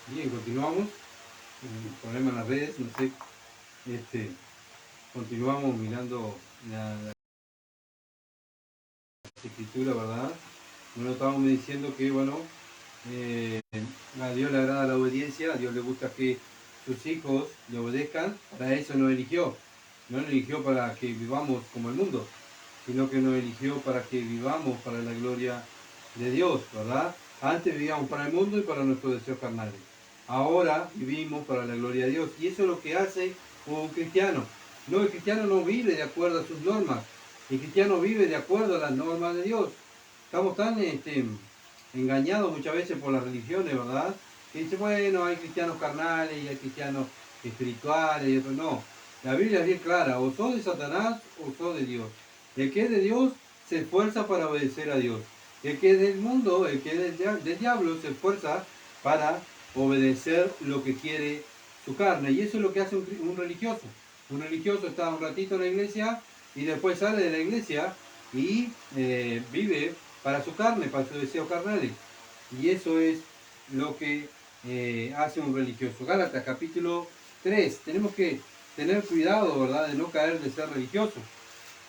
Bien, continuamos. Problema en las redes, no sé. Continuamos mirando la escritura, ¿verdad? Bueno, estábamos diciendo que, bueno, a Dios le agrada la obediencia, a Dios le gusta que sus hijos le obedezcan. Para eso nos eligió. No nos eligió para que vivamos como el mundo, sino que nos eligió para que vivamos para la gloria de Dios, ¿verdad? Antes vivíamos para el mundo y para nuestros deseos carnales. Ahora vivimos para la gloria de Dios. Y eso es lo que hace un cristiano. No, el cristiano no vive de acuerdo a sus normas. El cristiano vive de acuerdo a las normas de Dios. Estamos tan engañados muchas veces por las religiones, ¿verdad? Que dice, bueno, hay cristianos carnales y hay cristianos espirituales y otros. No, la Biblia es bien clara, o sos de Satanás o sos de Dios. El que es de Dios se esfuerza para obedecer a Dios. El que es del mundo, el que es del diablo, se esfuerza para obedecer lo que quiere su carne. Y eso es lo que hace un religioso. Un religioso está un ratito en la iglesia y después sale de la iglesia y vive para su carne, para sus deseos carnales. Y eso es lo que hace un religioso. Gálatas capítulo 3. Tenemos que tener cuidado, ¿verdad?, de no caer de ser religiosos.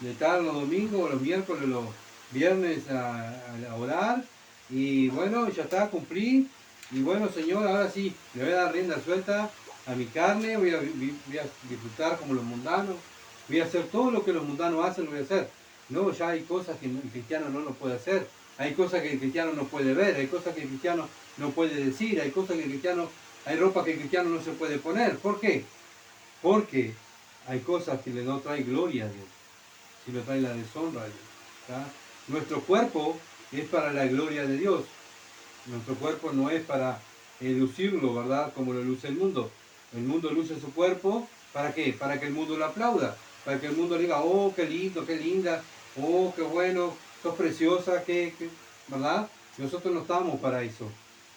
De estar los domingos, los miércoles, los viernes a orar. Y bueno, ya está, cumplí. Y bueno, Señor, ahora sí, le voy a dar rienda suelta a mi carne, voy a disfrutar como los mundanos. Voy a hacer todo lo que los mundanos hacen, lo voy a hacer. No, ya hay cosas que el cristiano no lo puede hacer. Hay cosas que el cristiano no puede ver, hay cosas que el cristiano no puede decir, hay cosas que el cristiano, hay ropa que el cristiano no se puede poner. ¿Por qué? Porque hay cosas que le no trae gloria a Dios, sino trae la deshonra a Dios. ¿Tá? Nuestro cuerpo es para la gloria de Dios. Nuestro cuerpo no es para lucirlo, ¿verdad? Como lo luce el mundo. El mundo luce su cuerpo, ¿para qué? Para que el mundo lo aplauda, para que el mundo diga, oh, qué lindo, qué linda, oh, qué bueno, sos preciosa, ¿verdad? Nosotros no estamos para eso.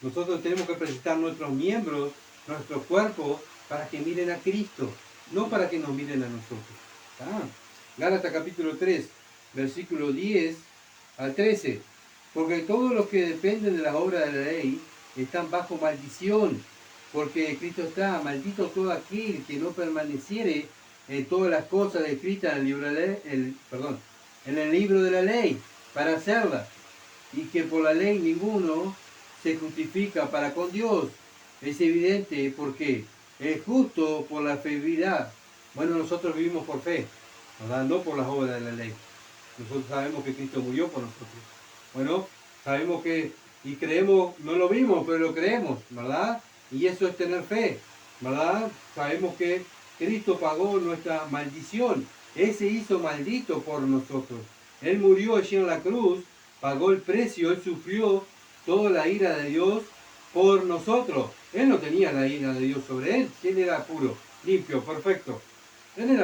Nosotros tenemos que presentar nuestros miembros, nuestro cuerpo, para que miren a Cristo, no para que nos miren a nosotros. ¿Tá? Gálatas capítulo 3, versículo 10 al 13. Porque todos los que dependen de las obras de la ley están bajo maldición, porque Cristo está, maldito todo aquel que no permaneciere en todas las cosas escritas en el libro de la ley, en el libro de la ley, para hacerlas, y que por la ley ninguno se justifica para con Dios. Es evidente porque es justo por la fidelidad. Bueno, nosotros vivimos por fe, ¿verdad? No por las obras de la ley. Nosotros sabemos que Cristo murió por nosotros. Bueno, sabemos que, y creemos, no lo vimos, pero lo creemos, ¿verdad? Y eso es tener fe, ¿verdad? Sabemos que Cristo pagó nuestra maldición. Él se hizo maldito por nosotros. Él murió allí en la cruz, pagó el precio, Él sufrió toda la ira de Dios por nosotros. Él no tenía la ira de Dios sobre Él. Él era puro, limpio, perfecto. Él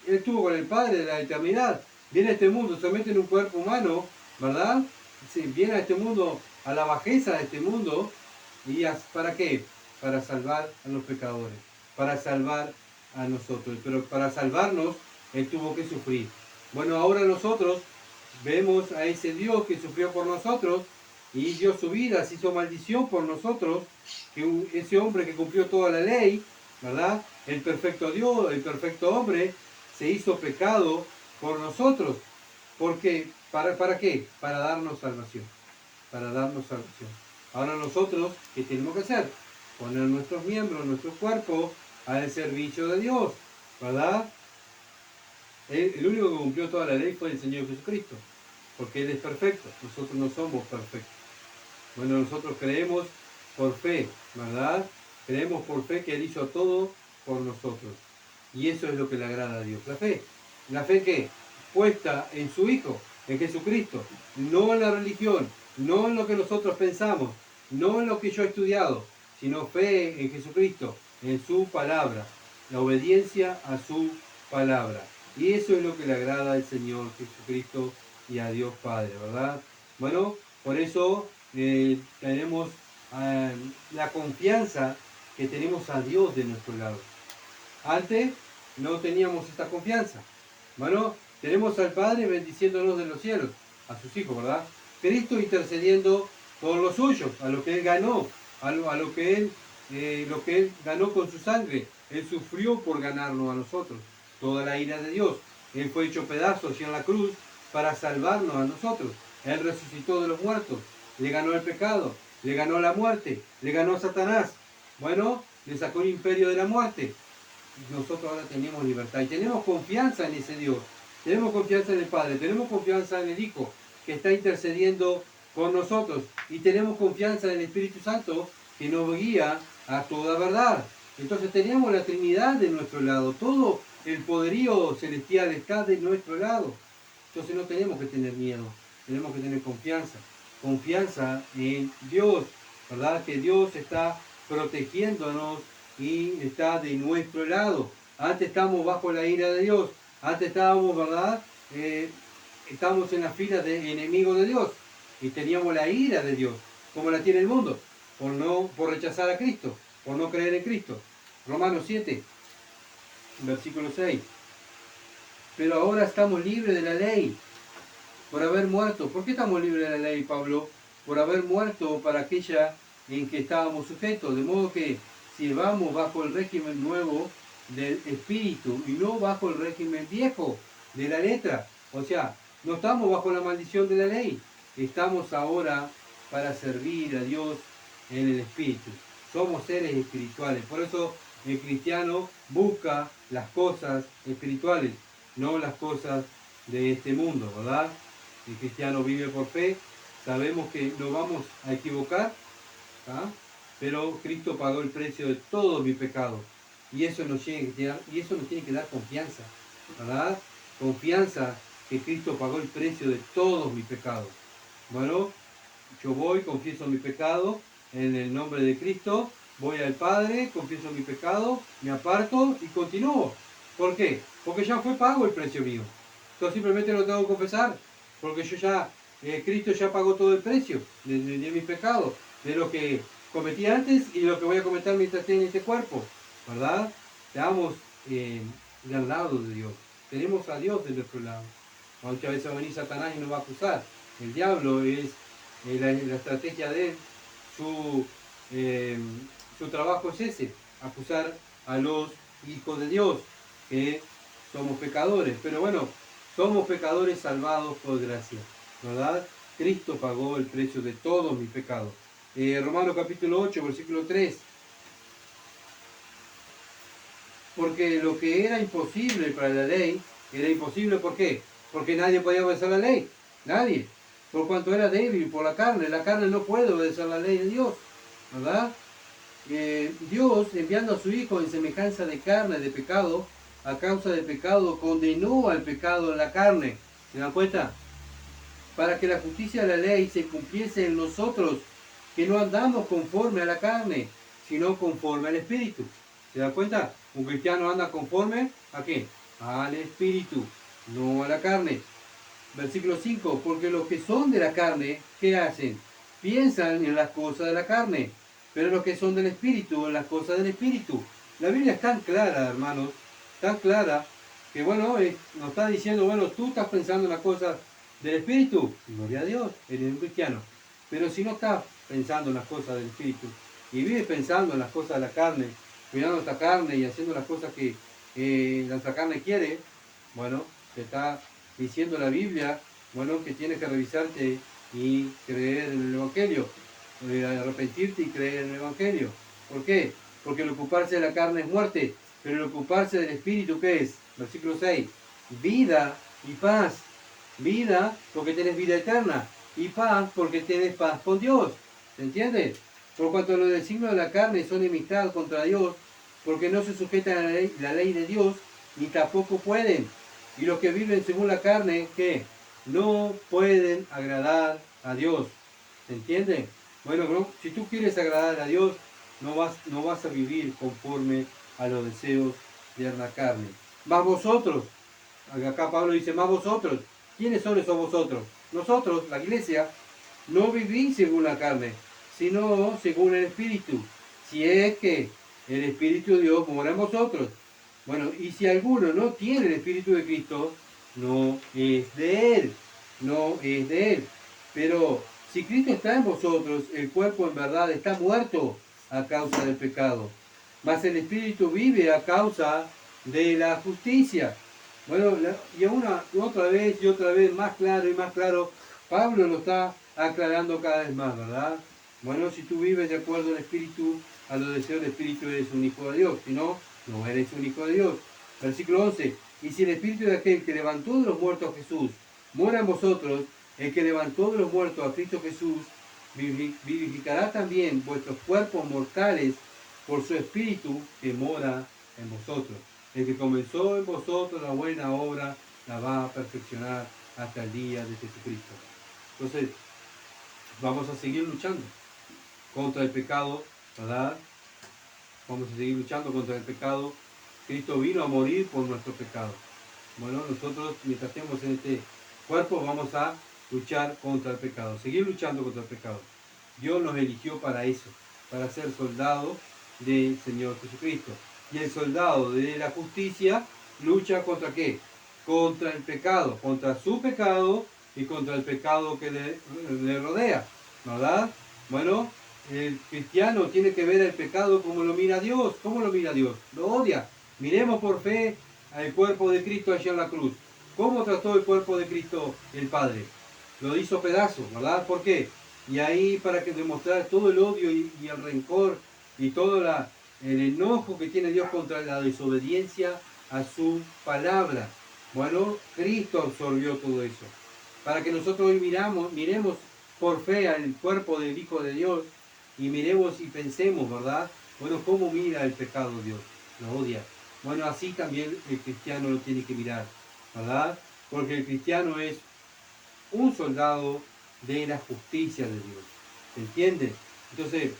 estuvo con el Padre de la eternidad. Viene a este mundo, se mete en un cuerpo humano, ¿verdad? Sí, viene a este mundo, a la bajeza de este mundo. ¿Y para qué? Para salvar a los pecadores, para salvar a nosotros. Pero para salvarnos, Él tuvo que sufrir. Bueno, ahora nosotros vemos a ese Dios que sufrió por nosotros y dio su vida, se hizo maldición por nosotros, que ese hombre que cumplió toda la ley, ¿verdad? El perfecto Dios, el perfecto hombre, se hizo pecado por nosotros. Porque, ¿para qué? Para darnos salvación. Para darnos salvación. Ahora nosotros, ¿qué tenemos que hacer? Poner nuestros miembros, nuestro cuerpo al servicio de Dios, ¿verdad? El único que cumplió toda la ley fue el Señor Jesucristo, porque Él es perfecto, nosotros no somos perfectos. Bueno, nosotros creemos por fe, ¿verdad? Creemos por fe que Él hizo todo por nosotros. Y eso es lo que le agrada a Dios. La fe. ¿La fe qué? Puesta en su Hijo, en Jesucristo. No en la religión, no en lo que nosotros pensamos, no en lo que yo he estudiado, sino fe en Jesucristo, en su palabra. La obediencia a su palabra. Y eso es lo que le agrada al Señor Jesucristo y a Dios Padre, ¿verdad? Bueno, por eso tenemos la confianza que tenemos a Dios de nuestro lado. Antes no teníamos esta confianza. Bueno, tenemos al Padre bendiciéndonos de los cielos, a sus hijos, ¿verdad? Cristo intercediendo por los suyos, a lo que Él ganó, a lo que Él lo que Él ganó con su sangre. Él sufrió por ganarnos a nosotros. Toda la ira de Dios. Él fue hecho pedazos en la cruz para salvarnos a nosotros. Él resucitó de los muertos. Le ganó el pecado. Le ganó la muerte. Le ganó a Satanás. Bueno, le sacó el imperio de la muerte. Nosotros ahora tenemos libertad y tenemos confianza en ese Dios. Tenemos confianza en el Padre. Tenemos confianza en el Hijo que está intercediendo por nosotros. Y tenemos confianza en el Espíritu Santo que nos guía a toda verdad. Entonces tenemos la Trinidad de nuestro lado. Todo el poderío celestial está de nuestro lado. Entonces no tenemos que tener miedo. Tenemos que tener confianza. Confianza en Dios. ¿Verdad? Que Dios está protegiéndonos y está de nuestro lado. Antes estábamos bajo la ira de Dios. Antes estábamos, ¿verdad? Estábamos en la fila de enemigos de Dios. Y teníamos la ira de Dios, como la tiene el mundo, por rechazar a Cristo, por no creer en Cristo. Romanos 7, versículo 6. Pero ahora estamos libres de la ley, por haber muerto. ¿Por qué estamos libres de la ley, Pablo? Por haber muerto para aquella en que estábamos sujetos. De modo que si vamos bajo el régimen nuevo del espíritu y no bajo el régimen viejo de la letra. O sea, no estamos bajo la maldición de la ley. Estamos ahora para servir a Dios en el espíritu. Somos seres espirituales. Por eso el cristiano busca las cosas espirituales, no las cosas de este mundo, ¿verdad? El cristiano vive por fe. Sabemos que nos vamos a equivocar, ¿ah? Pero Cristo pagó el precio de todos mis pecados. Y eso nos tiene que dar confianza, ¿verdad? Confianza que Cristo pagó el precio de todos mis pecados. Bueno, yo voy, confieso mi pecado en el nombre de Cristo, voy al Padre, confieso mi pecado, me aparto y continúo. ¿Por qué? Porque ya fue pago el precio mío. Yo simplemente lo tengo que confesar, porque Cristo ya pagó todo el precio de mis pecados, de lo que cometí antes y de lo que voy a cometer mientras esté en este cuerpo, ¿verdad? Estamos del lado de Dios, tenemos a Dios de nuestro lado. Muchas veces va a venir Satanás y nos va a acusar. El diablo es la estrategia de él, su trabajo es ese, acusar a los hijos de Dios, que somos pecadores. Pero bueno, somos pecadores salvados por gracia, ¿verdad? Cristo pagó el precio de todos mis pecados. Romanos capítulo 8, versículo 3. Porque lo que era imposible para la ley, era imposible, ¿por qué? Porque nadie podía obedecer la ley, nadie. Por cuanto era débil por la carne no puede obedecer la ley de Dios, ¿verdad? Dios, enviando a su Hijo en semejanza de carne, de pecado, a causa del pecado, condenó al pecado en la carne. ¿Se dan cuenta? Para que la justicia de la ley se cumpliese en nosotros, que no andamos conforme a la carne, sino conforme al Espíritu. ¿Se dan cuenta? Un cristiano anda conforme ¿a qué? Al Espíritu, no a la carne. Versículo 5, porque los que son de la carne, ¿qué hacen? Piensan en las cosas de la carne, pero los que son del Espíritu, en las cosas del Espíritu. La Biblia es tan clara, hermanos, tan clara, que bueno, nos está diciendo, bueno, tú estás pensando en las cosas del Espíritu, gloria a Dios, eres un cristiano. Pero si no estás pensando en las cosas del Espíritu, y vives pensando en las cosas de la carne, cuidando esta carne y haciendo las cosas que nuestra carne quiere, bueno, te está diciendo la Biblia, bueno, que tienes que revisarte y creer en el Evangelio, arrepentirte y creer en el Evangelio. ¿Por qué? Porque el ocuparse de la carne es muerte, pero el ocuparse del Espíritu, ¿qué es? Versículo 6, vida y paz. Vida porque tienes vida eterna, y paz porque tienes paz con Dios. ¿Se entiende? Por cuanto los designios de la carne son enemistad contra Dios, porque no se sujetan a la ley de Dios, ni tampoco pueden. Y los que viven según la carne, ¿qué? No pueden agradar a Dios. ¿Se entiende? Bueno, si tú quieres agradar a Dios, no vas a vivir conforme a los deseos de la carne. Más vosotros, acá Pablo dice, más vosotros. ¿Quiénes son esos vosotros? Nosotros, la iglesia, no vivís según la carne, sino según el Espíritu. Si es que el Espíritu de Dios mora en vosotros. Bueno, y si alguno no tiene el Espíritu de Cristo, no es de Él. No es de Él. Pero si Cristo está en vosotros, el cuerpo en verdad está muerto a causa del pecado, mas el Espíritu vive a causa de la justicia. Bueno, y otra vez y otra vez, más claro y más claro, Pablo lo está aclarando cada vez más, ¿verdad? Bueno, si tú vives de acuerdo al Espíritu, a los deseos del Espíritu, eres un hijo de Dios. Si no, no eres un hijo de Dios. Versículo 11. Y si el Espíritu de aquel que levantó de los muertos a Jesús mora en vosotros, el que levantó de los muertos a Cristo Jesús, vivificará también vuestros cuerpos mortales por su Espíritu que mora en vosotros. El que comenzó en vosotros la buena obra la va a perfeccionar hasta el día de Jesucristo. Entonces, vamos a seguir luchando contra el pecado, ¿verdad? Vamos a seguir luchando contra el pecado. Cristo vino a morir por nuestro pecado. Bueno, nosotros mientras estemos en este cuerpo vamos a luchar contra el pecado, seguir luchando contra el pecado. Dios nos eligió para eso, para ser soldados del Señor Jesucristo. Y el soldado de la justicia lucha contra ¿qué? Contra el pecado, contra su pecado y contra el pecado que le rodea, ¿verdad? Bueno, el cristiano tiene que ver el pecado como lo mira Dios. ¿Cómo lo mira Dios? Lo odia. Miremos por fe al cuerpo de Cristo allá en la cruz. ¿Cómo trató el cuerpo de Cristo el Padre? Lo hizo pedazos, ¿verdad? ¿Por qué? Y ahí para que demostrar todo el odio y el rencor y todo el enojo que tiene Dios contra la desobediencia a su palabra. Bueno, Cristo absorbió todo eso. Para que nosotros hoy miremos por fe al cuerpo del Hijo de Dios y miremos y pensemos, ¿verdad? Bueno, ¿cómo mira el pecado Dios? Lo odia. Bueno, así también el cristiano lo tiene que mirar, ¿verdad? Porque el cristiano es un soldado de la justicia de Dios. ¿Se entiende? Entonces,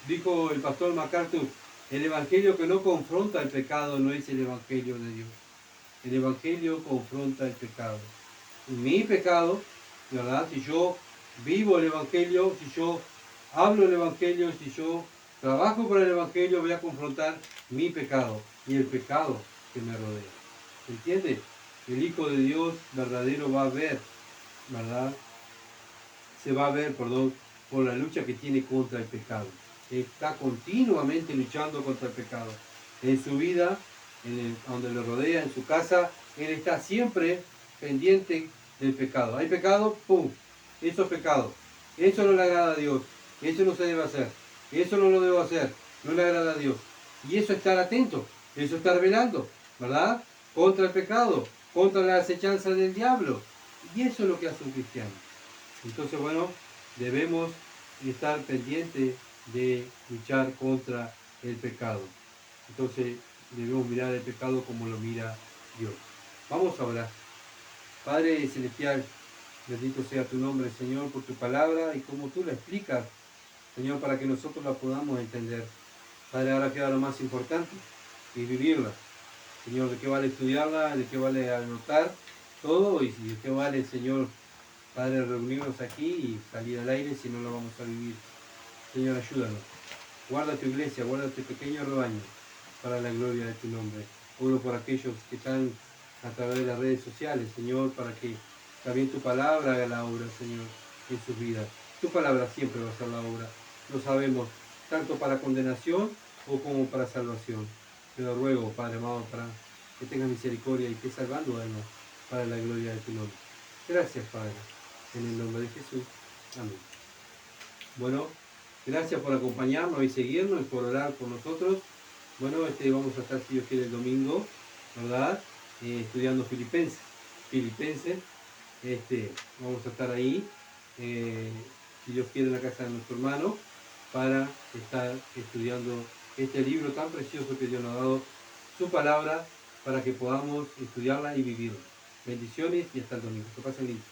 dijo el pastor MacArthur, el evangelio que no confronta el pecado no es el evangelio de Dios. El evangelio confronta el pecado. Mi pecado, ¿verdad? Si yo vivo el evangelio, si yo hablo el evangelio, si yo trabajo por el evangelio, voy a confrontar mi pecado y el pecado que me rodea. ¿Se entiende? El Hijo de Dios verdadero va a ver, ¿verdad? Se va a ver, perdón, por la lucha que tiene contra el pecado. Está continuamente luchando contra el pecado. En su vida, donde lo rodea, en su casa, él está siempre pendiente del pecado. Hay pecado, ¡pum! Eso es pecado. Eso no le agrada a Dios. Eso no se debe hacer. Eso no lo debo hacer. No le agrada a Dios. Y eso es estar atento. Eso es estar velando, ¿verdad? Contra el pecado, contra la acechanza del diablo. Y eso es lo que hace un cristiano. Entonces, bueno, debemos estar pendientes de luchar contra el pecado. Entonces, debemos mirar el pecado como lo mira Dios. Vamos a orar. Padre Celestial, bendito sea tu nombre, Señor, por tu palabra y como tú la explicas, Señor, para que nosotros la podamos entender. Padre, ahora queda lo más importante y vivirla. Señor, ¿de qué vale estudiarla? ¿De qué vale anotar todo? Y de qué vale, Señor, Padre, reunirnos aquí y salir al aire si no lo vamos a vivir. Señor, ayúdanos. Guarda tu iglesia, guarda tu pequeño rebaño para la gloria de tu nombre. Oro por aquellos que están a través de las redes sociales, Señor, para que también tu palabra haga la obra, Señor, en sus vidas. Tu palabra siempre va a hacer la obra. Lo sabemos, tanto para condenación o como para salvación. Te lo ruego, Padre amado, para que tengas misericordia y estés salvando almas para la gloria de tu nombre. Gracias, Padre. En el nombre de Jesús. Amén. Bueno, gracias por acompañarnos y seguirnos y por orar por nosotros. Bueno, vamos a estar, si Dios quiere, el domingo, ¿verdad? Estudiando Filipenses. Vamos a estar ahí, si Dios quiere, en la casa de nuestro hermano, para estar estudiando este libro tan precioso que Dios nos ha dado, su palabra, para que podamos estudiarla y vivirla. Bendiciones y hasta el domingo. Que pasen lindo.